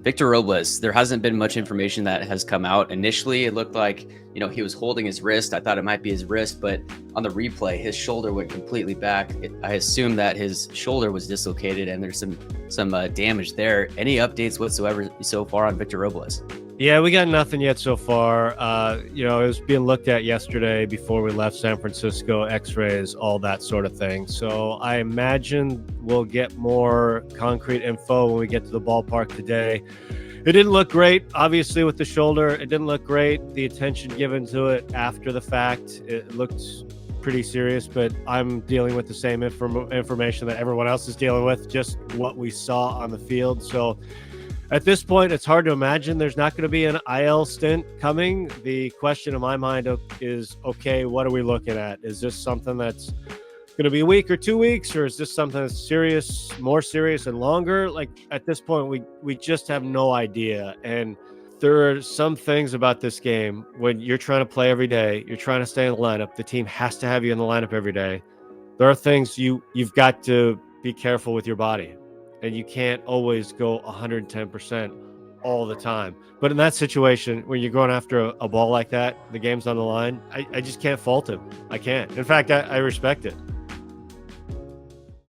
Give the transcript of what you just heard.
Victor Robles, there hasn't been much information that has come out. Initially, it looked like, he was holding his wrist. I thought it might be his wrist, but on the replay, his shoulder went completely back. I assume that his shoulder was dislocated and there's some damage there. Any updates whatsoever so far on Victor Robles? Yeah, we got nothing yet so far. It was being looked at yesterday before we left San Francisco, x-rays, all that sort of thing. So I imagine we'll get more concrete info when we get to the ballpark today. It didn't look great, obviously, with the shoulder. It didn't look great. The attention given to it after the fact, it looked pretty serious, but I'm dealing with the same information that everyone else is dealing with, just what we saw on the field. So at this point, it's hard to imagine there's not going to be an IL stint coming. The question in my mind is, okay, what are we looking at? Is this something that's going to be a week or 2 weeks, or is this something that's serious, more serious and longer? Like, at this point, we just have no idea. And there are some things about this game when you're trying to play every day, you're trying to stay in the lineup, the team has to have you in the lineup every day. There are things you've got to be careful with your body. And you can't always go 110% all the time. But in that situation, when you're going after a ball like that, the game's on the line, I just can't fault him. I can't. In fact, I respect it.